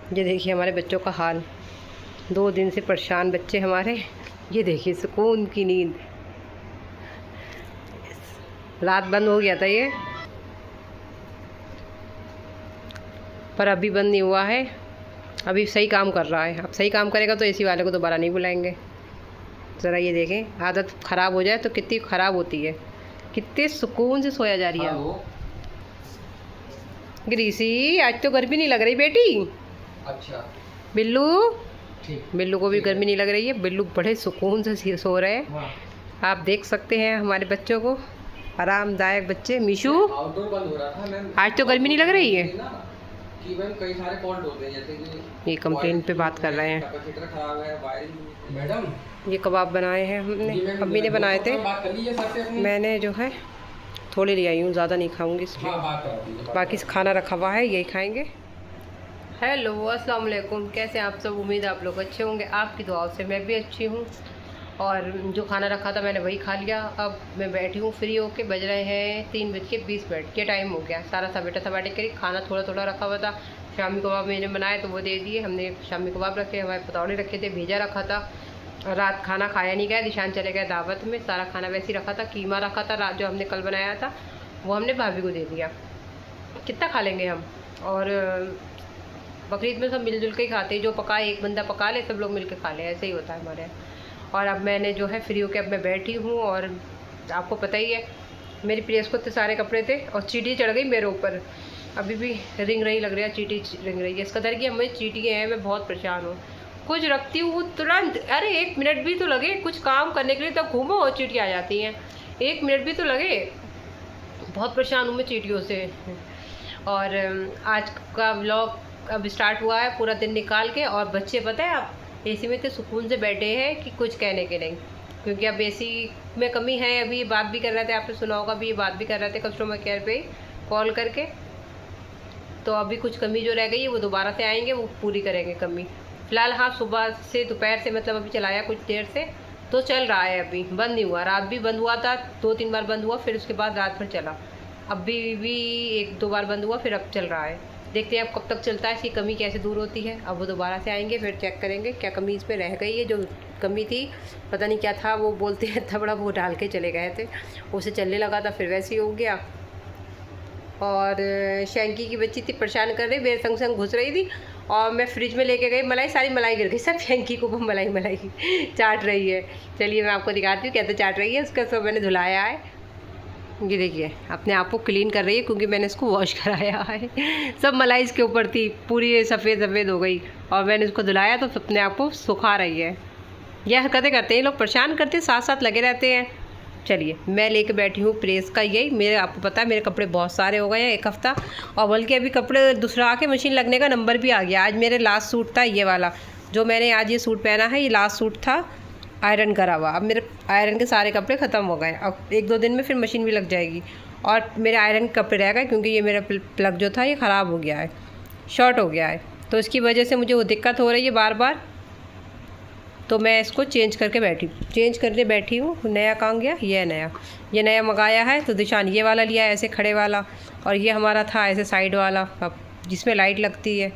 ये देखिए हमारे बच्चों का हाल, 2 दिन से परेशान बच्चे हमारे। ये देखिए सुकून की नींद, रात बंद हो गया था ये, पर अभी बंद नहीं हुआ है। अभी सही काम कर रहा है। अब सही काम करेगा तो एसी वाले को दोबारा नहीं बुलाएंगे। ज़रा ये देखें, आदत ख़राब हो जाए तो कितनी ख़राब होती है। कितने सुकून से सोया जा रही है। ग्रीसी, आज तो गर्मी नहीं लग रही बेटी। अच्छा बिल्लू, ठीक। बिल्लू को भी गर्मी नहीं लग रही है। बिल्लू बड़े सुकून से सो रहे हैं। आप देख सकते हैं हमारे बच्चों को, आरामदायक बच्चे। मीशू, आउटडोर बंद हो रहा था मैम, आज तो गर्मी नहीं लग रही है कि मैम कई सारे फॉल्ट होते हैं, जैसे कि ये कंप्लेन पे बात कर रहे हैं। कैपेसिटर खराब है, वायरिंग। मैडम ये कबाब बनाए हैं हमने, अम्मी ने बनाए थे। बात कर लीजिए सर से अपनी। मैंने जो है थोड़े ले आई हूँ, ज़्यादा नहीं खाऊंगी इसलिए। हाँ, बात कर दीजिए। बाकी खाना रखा हुआ है, यही खाएंगे। हेलो, अस्सलाम वालेकुम। कैसे आप सब? उम्मीद आप लोग अच्छे होंगे। आपकी दुआओं से मैं भी अच्छी हूँ। और जो खाना रखा था मैंने वही खा लिया। अब मैं बैठी हूँ फ्री होके। बज रहे हैं 3:20। ये टाइम हो गया। सारा समेटा समेटे करी। खाना थोड़ा थोड़ा रखा हुआ था। शामी कबाब मैंने बनाए तो वो दे दिए। हमने शामी कबाब रखे, हमारे पतौड़े रखे थे, भेजा रखा था। रात खाना खाया नहीं गया, निशान चले गए दावत में। सारा खाना वैसे ही रखा था। कीमा रखा था रात जो हमने कल बनाया था, वो हमने भाभी को दे दिया। कितना खा लेंगे हम। और बकरीद में सब मिलजुल के ही खाते हैं। जो पकाए एक बंदा पका ले, सब लोग मिल के खा ले, ऐसे ही होता है हमारे यहाँ। और अब मैंने जो है फ्री होकर अब मैं बैठी हूँ। और आपको पता ही है मेरी प्रेस को इतने सारे कपड़े थे और चींटी चढ़ गई मेरे ऊपर। अभी भी रिंग रही, लग रही है चींटी रिंग रही है। इस कदर की हमें चींटियाँ हैं, मैं बहुत परेशान हूँ। कुछ रखती हूँ तुरंत, अरे 1 मिनट भी तो लगे कुछ काम करने के लिए, तब घूमो और चींटी आ जाती हैं। 1 मिनट भी तो लगे। बहुत परेशान हूँ मैं चींटियों से। और आज का व्लॉग अब स्टार्ट हुआ है, पूरा दिन निकाल के। और बच्चे पता है आप एसी में इतने सुकून से बैठे हैं कि कुछ कहने के नहीं। क्योंकि अब एसी में कमी है। अभी ये बात भी कर रहे थे, आपने सुना होगा, अभी ये बात भी कर रहे थे कस्टमर केयर पे कॉल करके। तो अभी कुछ कमी जो रह गई है वो दोबारा से आएंगे, वो पूरी करेंगे कमी। फ़िलहाल हाँ, सुबह से दोपहर से मतलब अभी चलाया कुछ देर से, तो चल रहा है। अभी बंद नहीं हुआ। रात भी बंद हुआ था, 2-3 बार बंद हुआ, फिर उसके बाद रात भर चला। अभी भी 1-2 बार बंद हुआ, फिर अब चल रहा है। देखते हैं अब कब तक चलता है, इसकी कमी कैसे दूर होती है। अब वो दोबारा से आएंगे, फिर चेक करेंगे क्या कमी इस पर रह गई है। जो कमी थी पता नहीं क्या था, वो बोलते हैं इतना बड़ा वो डाल के चले गए थे, उसे चलने लगा था, फिर वैसे ही हो गया। और शैंकी की बच्ची इतनी परेशान कर रही, मेरे संग संग घुस रही थी। और मैं फ्रिज में लेके गई मलाई, सारी मलाई गिर गई सब शैंकी को। मलाई मलाई चाट रही है। चलिए मैं आपको दिखाती हूँ कैसे चाट रही है। उसका सब मैंने धुलाया है। ये देखिए अपने आप को क्लीन कर रही है, क्योंकि मैंने इसको वॉश कराया है। सब मलाई इसके ऊपर थी, पूरी सफ़ेद सफ़ेद हो गई। और मैंने इसको धुलाया तो अपने आप को सुखा रही है। यह हरकतें करते हैं लोग, परेशान करते हैं, साथ साथ लगे रहते हैं। चलिए मैं लेके बैठी हूँ प्रेस का। यही मेरे, आपको पता है मेरे कपड़े बहुत सारे हो गए हैं 1 हफ़्ता। और बल्कि अभी कपड़े दूसरा आके मशीन लगने का नंबर भी आ गया। आज मेरे लास्ट सूट था ये वाला, जो मैंने आज ये सूट पहना है, ये लास्ट सूट था आयरन करा हुआ। अब मेरे आयरन के सारे कपड़े ख़त्म हो गए। अब 1-2 दिन में फिर मशीन भी लग जाएगी। और मेरे आयरन के कपड़े रह गए, क्योंकि ये मेरा प्लग जो था ये ख़राब हो गया है, शॉर्ट हो गया है। तो इसकी वजह से मुझे वो दिक्कत हो रही है बार बार। तो मैं इसको चेंज करने बैठी हूँ। नया कहाँ गया? ये नया मंगाया है। तो निशान ये वाला लिया है, ऐसे खड़े वाला। और ये हमारा था ऐसे साइड वाला, अब जिसमें लाइट लगती है,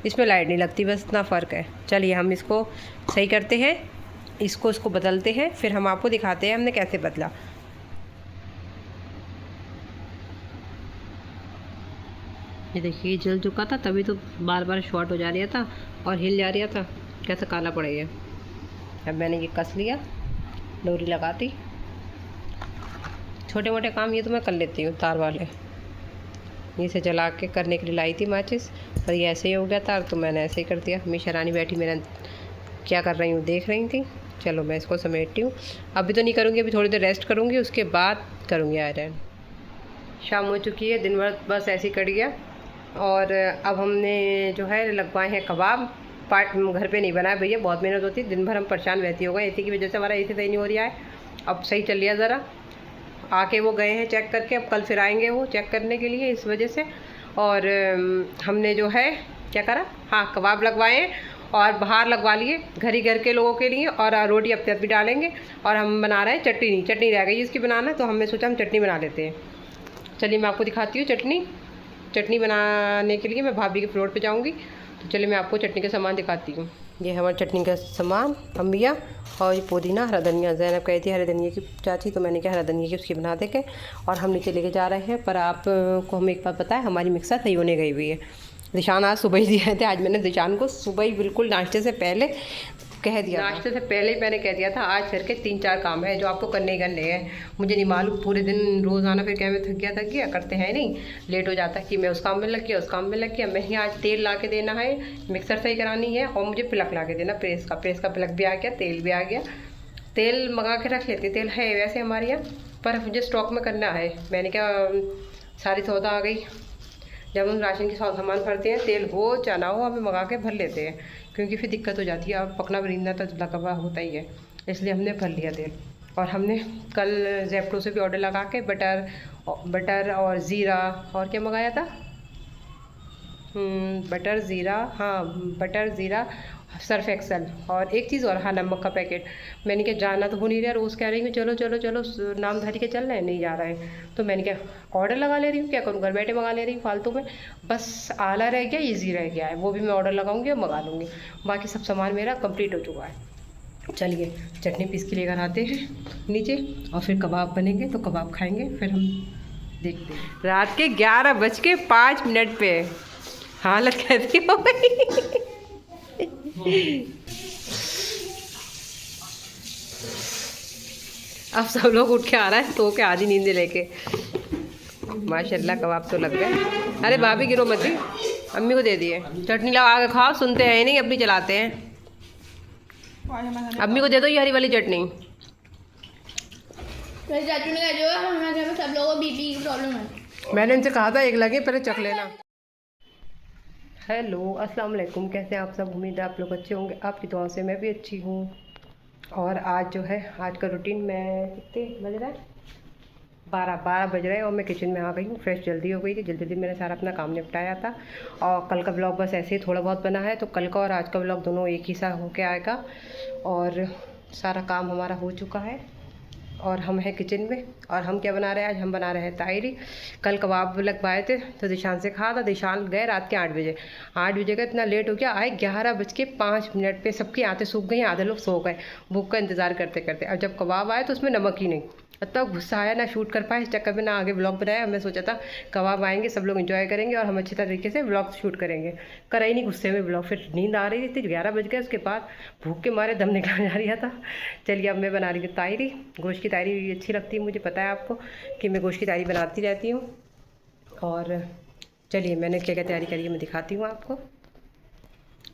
इसमें लाइट नहीं लगती, बस इतना फ़र्क है। चलिए हम इसको सही करते हैं, इसको बदलते हैं, फिर हम आपको दिखाते हैं हमने कैसे बदला। ये देखिए जल चुका था, तभी तो बार बार शॉर्ट हो जा रहा था और हिल जा रहा था। कैसा काला पड़ गया। अब मैंने ये कस लिया, डोरी लगाती। छोटे मोटे काम ये तो मैं कर लेती हूँ, तार वाले इसे जला के करने के लिए लाई थी माचिस, पर ये ऐसे ही हो गया था तो मैंने ऐसे ही कर दिया। हमेशा रानी बैठी मेरा क्या कर रही हूँ देख रही थी। चलो मैं इसको समेटती हूँ। अभी तो नहीं करूँगी, अभी थोड़ी देर रेस्ट करूँगी, उसके बाद करूँगी आयरन। शाम हो चुकी है, दिन भर बस ऐसे ही कट गया। और अब हमने जो है लगवाए हैं कबाब। घर पे नहीं बनाया भैया, बहुत मेहनत होती है। दिन भर हम परेशान रहती हो गए एसी की वजह से, हमारा एसी सही नहीं हो रहा है। अब सही चल रहा ज़रा। आके वो गए हैं चेक करके, अब कल फिर आएंगे वो चेक करने के लिए, इस वजह से। और हमने जो है क्या करा, हाँ कबाब लगवाए हैं और बाहर लगवा लिए घर के लोगों के लिए। और रोटी अपने आप भी डालेंगे। और हम बना रहे हैं चटनी रह गई इसकी बनाना, तो हमने सोचा हम चटनी बना लेते हैं। चलिए मैं आपको दिखाती हूँ चटनी। चटनी बनाने के लिए मैं भाभी के फ्लोर पे जाऊंगी। तो चलिए मैं आपको चटनी का सामान दिखाती हूँ। ये हमारी चटनी का सामान, अम्बिया और ये पुदीना, हरा धनिया। ज़ैनब कहती है हरे धनिया की चाची, तो मैंने कहा हरा धनिया की उसकी बना दे के। और हम नीचे लेके जा रहे हैं। पर आपको हम एक बात पता है, हमारी मिक्सर सही होने गई हुई है। दिशान आज सुबह ही दिए थे। आज मैंने दिशान को सुबह ही बिल्कुल नाश्ते से पहले कह दिया, नाश्ते से पहले ही मैंने कह दिया था आज घर के 3-4 काम है जो आपको करने ही करने हैं। मुझे नहीं मालूम, पूरे दिन रोज़ाना फिर क्या मैं थक गया करते हैं नहीं, लेट हो जाता है कि मैं उस काम में लग गया, उस काम में लग गया। मैं ही आज तेल ला के देना है, मिक्सर सही करानी है और मुझे प्लग ला के देना प्रेस का प्लग भी आ गया, तेल भी आ गया। तेल मंगा के रख लेते, तेल है वैसे हमारे यहाँ, पर मुझे स्टॉक में करना है। मैंने क्या सारी सौदा आ गई। जब हम राशन की सामान भरते हैं, तेल हो चाहे ना हो, हमें मंगा के भर लेते हैं, क्योंकि फिर दिक्कत हो जाती है। अब पकना बरिंदा तो लकवा होता ही है, इसलिए हमने भर लिया तेल। और हमने कल जेप्टो से भी ऑर्डर लगा के बटर और ज़ीरा और क्या मंगाया था, बटर ज़ीरा, हाँ बटर ज़ीरा, सर्फ एक्सल और एक चीज़ और, हाँ नमक का पैकेट। मैंने क्या जाना तो हो नहीं रहा, रोज़ कह रही हूँ चलो चलो चलो नामधारी के चल रहे हैं, नहीं जा रहा है। तो मैंने क्या ऑर्डर लगा ले रही हूँ, क्या करूँ, घर बैठे मंगा ले रही हूँ फालतू में। बस आला रह गया, ईजी रह गया है, वो भी मैं ऑर्डर लगाऊंगी और मंगा लूँगी। बाकी सब सामान मेरा कंप्लीट हो चुका है। चलिए चटनी पीस के लेकर आते हैं नीचे, और फिर कबाब बनेंगे तो कबाब खाएँगे, फिर हम देखते हैं। रात के 11:05 पे हालत कैसी हो गई। अब सब लोग उठ के आ रहा है, तो के आधी नींद लेके। माशाल्लाह कबाब तो लग गए। अरे भाभी गिरो मत जी, अम्मी को दे दिए। चटनी लगा के खाओ, सुनते हैं नहीं, अभी चलाते हैं। अम्मी को दे दो ये हरी वाली चटनी। चाचू ने कहा जो हमारे घर में सब लोगों को बीपी की प्रॉब्लम है। मैंने इनसे कहा था एक लगे पहले चख लेना। हेलो अस्सलाम वालेकुम, कैसे हैं आप सब। उम्मीद है आप लोग अच्छे होंगे, आपकी दुआ से मैं भी अच्छी हूँ। और आज जो है, आज का रूटीन, मैं कितने बज रहा है, 12 बज रहे हैं और मैं किचन में आ गई हूँ। फ्रेश जल्दी हो गई थी, जल्दी मैंने सारा अपना काम निपटाया था। और कल का ब्लॉग बस ऐसे ही थोड़ा बहुत बना है, तो कल का और आज का ब्लॉग दोनों एक ही सा होके आएगा। और सारा काम हमारा हो चुका है और हम हैं किचन में। और हम क्या बना रहे हैं आज, हम बना रहे हैं तायरी। कल कबाब लगवाए थे तो दिशान से कहा था, दिशान गए रात के 8 बजे। 8 बजे का इतना लेट हो गया, आए 11:05 पे। सबकी आंखें सूख गई, आधे लोग सो गए भूख का इंतज़ार करते करते। अब जब कबाब आए तो उसमें नमक ही नहीं, इतना गुस्सा आया, ना शूट कर पाए, इस चक्कर में ना आगे ब्लॉग बनाया। मैं सोचा था कबाब आएंगे, सब लोग एंजॉय करेंगे और हम अच्छी तरीके से ब्लॉग शूट करेंगे, करा ही नहीं गुस्से में ब्लॉग। फिर नींद आ रही थी, 11 बज गए, उसके बाद भूख के मारे दम निकल जा रहा था। चलिए अब मैं बना रही हूँ तायरी। गोश्त की तायरी अच्छी लगती है, मुझे पता है आपको कि मैं गोश्त की तायरी बनाती रहती हूँ। और चलिए मैंने क्या क्या तैयारी करी है मैं दिखाती हूँ आपको।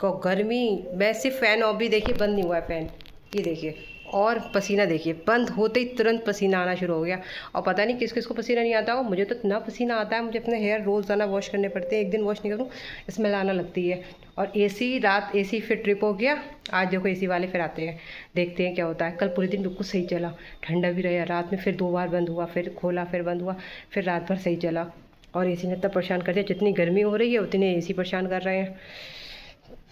को गर्मी, वैसे फ़ैन और भी देखिए बंद नहीं हुआ है फ़ैन, ये देखिए। और पसीना देखिए, बंद होते ही तुरंत पसीना आना शुरू हो गया। और पता नहीं किस किस को पसीना नहीं आता हो, मुझे तो इतना पसीना आता है। मुझे अपने हेयर रोज़ाना वॉश करने पड़ते हैं, एक दिन वॉश नहीं करूँ स्मेल आना लगती है। और एसी, रात एसी फिर ट्रिप हो गया। आज देखो एसी वाले फिर आते हैं, देखते हैं क्या होता है। कल पूरे दिन बिल्कुल सही चला, ठंडा भी रहा। रात में फिर 2 बार बंद हुआ, फिर खोला, फिर बंद हुआ, फिर रात भर सही चला। और एसी ने इतना परेशान कर दिया, जितनी गर्मी हो रही है उतने एसी परेशान कर रहे हैं।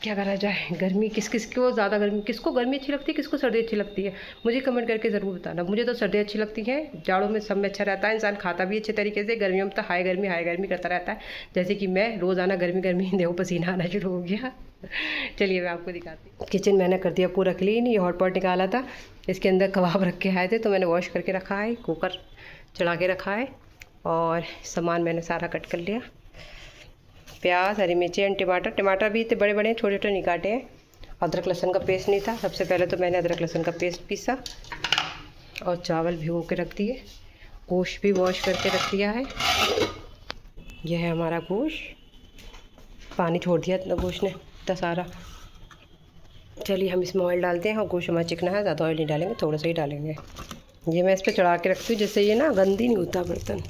क्या करा जाए, गर्मी किस किस को ज़्यादा गर्मी, किसको गर्मी अच्छी लगती है, किसको सर्दी अच्छी लगती है, मुझे कमेंट करके ज़रूर बताना। मुझे तो सर्दी अच्छी लगती है, जाड़ों में सब में अच्छा रहता है, इंसान खाता भी अच्छे तरीके से। गर्मियों में तो हाई गर्मी करता रहता है, जैसे कि मैं रोज़ाना गर्मी देखो पसीना आना शुरू हो गया। चलिए मैं आपको दिखाती हूँ। किचन मैंने कर दिया पूरा क्लीन। ये हॉट पॉट निकाला था, इसके अंदर कबाब रख के आए थे तो मैंने वॉश करके रखा है, कुकर चढ़ा के रखा है। और सामान मैंने सारा कट कर लिया, प्याज, हरी मिर्ची, टमाटर भी इतने बड़े बड़े हैं, छोटे छोटे नहीं काटे हैं। अदरक लहसुन का पेस्ट नहीं था, सबसे पहले तो मैंने अदरक लहसुन का पेस्ट पीसा। और चावल भिगो के रख दिए, गोश्त भी वॉश करके रख दिया है। यह है हमारा गोश्त, पानी छोड़ दिया इतना गोश्त ने, इतना सारा। चलिए हम इसमें ऑयल डालते हैं। और गोश्त हमारा चिकना है, ज़्यादा ऑयल नहीं डालेंगे, थोड़ा सा ही डालेंगे। ये मैं इस पर चढ़ा के रखती हूँ, जिससे ये ना गंदी नहीं होता बर्तन।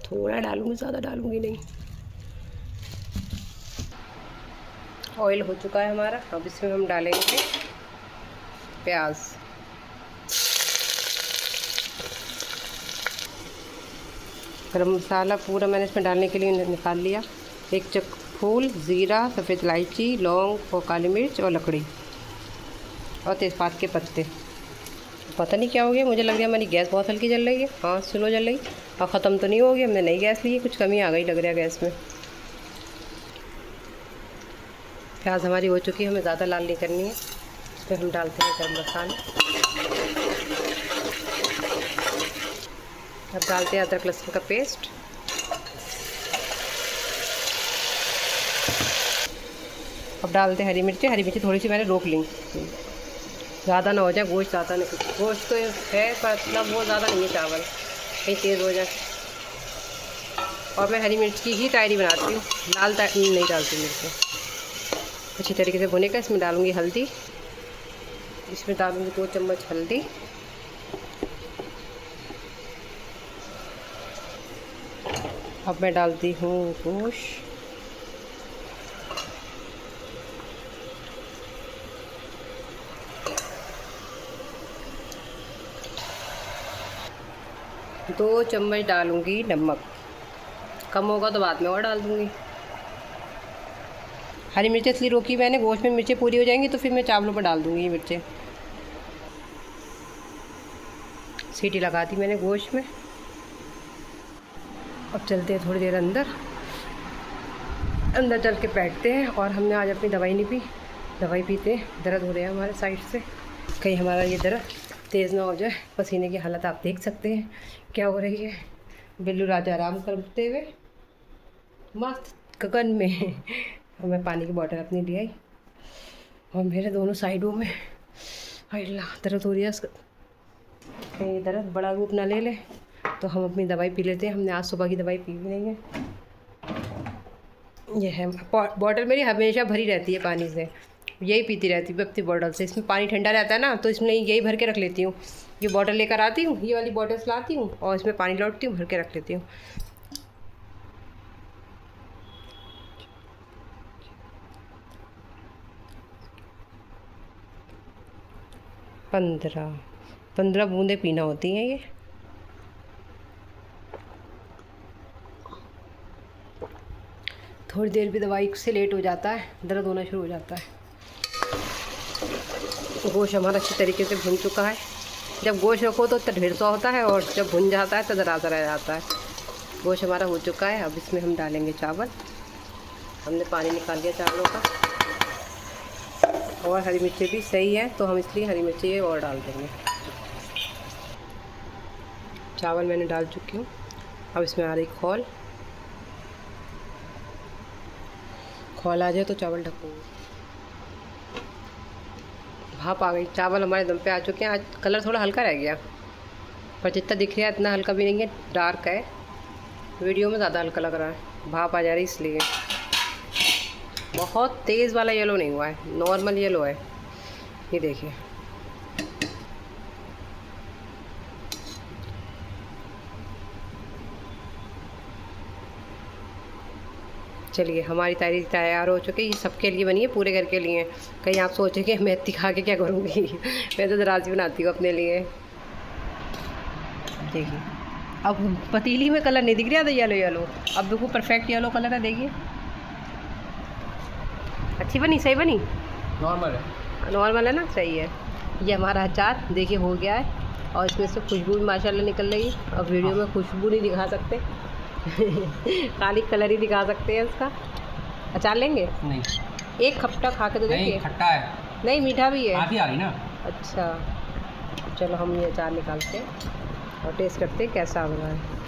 थोड़ा डालूँगी, ज़्यादा डालूँगी नहीं। ऑयल हो चुका है हमारा, अब इसमें हम डालेंगे प्याज। गरम मसाला पूरा मैंने इसमें डालने के लिए निकाल लिया। 1 चक फूल, ज़ीरा, सफ़ेद इलायची, लौंग और काली मिर्च और लकड़ी और तेज़पात के पत्ते। पता नहीं क्या हो गया, मुझे लग रहा है हमारी गैस बहुत हल्की जल रही है। हाँ स्लो जल रही, और ख़त्म तो नहीं होगी, हमने नई गैस ली है, कुछ कमी आ गई लग रहा है गैस में। प्याज हमारी हो चुकी है, हमें ज़्यादा लाल नहीं करनी है। फिर हम डालते हैं गरम मसाला। अब डालते हैं अदरक लहसुन का पेस्ट। अब डालते हैं हरी मिर्ची। हरी मिर्ची थोड़ी सी मैंने रोक ली, ज़्यादा ना हो जाए गोश्त, ज़्यादा नहीं, गोश्त तो है पर मतलब वो ज़्यादा नहीं है, चावल कहीं तेज़ हो जाए। और मैं हरी मिर्च की ही तायरी बनाती हूँ, लाल नहीं डालती मिर्च। अच्छी तरीके से भुने का इसमें डालूँगी हल्दी, इसमें डालूँगी 2 चम्मच हल्दी। अब मैं डालती हूँ गोश्त। दो चम्मच डालूँगी नमक, कम होगा तो बाद में और डाल दूँगी। हरी मिर्चें इसलिए रोकी मैंने, गोश्त में मिर्चें पूरी हो जाएंगी तो फिर मैं चावलों पर डाल दूँगी ये मिर्चें। सीटी लगा दी मैंने गोश्त में। अब चलते हैं थोड़ी देर अंदर चल के बैठते हैं। और हमने आज अपनी दवाई नहीं पी, दवाई पीते हैं। दर्द हो रहा है हमारे साइड से, कहीं हमारा ये दर्द तेज़ ना हो जाए। पसीने की हालत आप देख सकते हैं क्या हो रही है। बिल्लू राजा आराम करते हुए मस्त गगन में। और मैं पानी की बोतल अपनी ले आई, और मेरे दोनों साइडों में अल्लाह दर्द हो रही है। कहीं दर्द बड़ा रूप ना ले ले तो हम अपनी दवाई पी लेते हैं। हमने आज सुबह की दवाई पी भी नहीं है। ये है बॉटल मेरी हमेशा भरी रहती है पानी से, यही पीती रहती हूँ अपनी बॉटल से। इसमें पानी ठंडा रहता है ना, तो इसमें यही भर के रख लेती हूँ। ये बॉटल लेकर आती हूँ, ये वाली बॉटल्स लाती हूँ और इसमें पानी लौटती हूँ, भर के रख लेती हूँ। पंद्रह बूंदें पीना होती हैं ये। थोड़ी देर भी दवाई से लेट हो जाता है, दर्द होना शुरू हो जाता है। गोश्त हमारा अच्छी तरीके से भुन चुका है। जब गोश्त रखो तो ढेर सा होता है, और जब भुन जाता है तो दराजा रह जाता है। गोश्त हमारा हो चुका है। अब इसमें हम डालेंगे चावल। हमने पानी निकाल लिया चावलों का, और हरी मिर्ची भी सही है तो हम इसलिए हरी मिर्ची और डाल देंगे। चावल मैंने डाल चुकी हूँ। अब इसमें आ रही खौल आ जाए तो चावल ढकूँगी। भाप आ गई, चावल हमारे दम पे आ चुके हैं। आज कलर थोड़ा हल्का रह गया, पर जितना दिख रहा है इतना हल्का भी नहीं है, डार्क है। वीडियो में ज़्यादा हल्का लग रहा है, भाप आ जा रही इसलिए। बहुत तेज़ वाला येलो नहीं हुआ है, नॉर्मल येलो है। ये देखिए, चलिए हमारी तारी तैयार हो चुकी है। ये सबके लिए बनी है, पूरे घर के लिए। कहीं आप सोचें कि मैं इतनी खा के क्या करूँगी। मैं तो दराज़ी बनाती हूँ अपने लिए। देखिए अब पतीली में कलर नहीं दिख रहा था येलो, अब बिल्कुल परफेक्ट येलो कलर है। देखिए अच्छी बनी, सही बनी, नॉर्मल है ना, सही है। ये हमारा अचार देखिए हो गया है, और इसमें से खुशबू भी माशाल्लाह निकल रही है। अब वीडियो में खुशबू नहीं दिखा सकते खाली कलर ही दिखा सकते हैं इसका। अचार लेंगे? नहीं, एक खट्टा खा के तो देखिए। खट्टा है, नहीं मीठा भी है। काफ़ी आ रही ना। अच्छा चलो हम ये अचार निकालते हैं और टेस्ट करते हैं कैसा हो रहा है।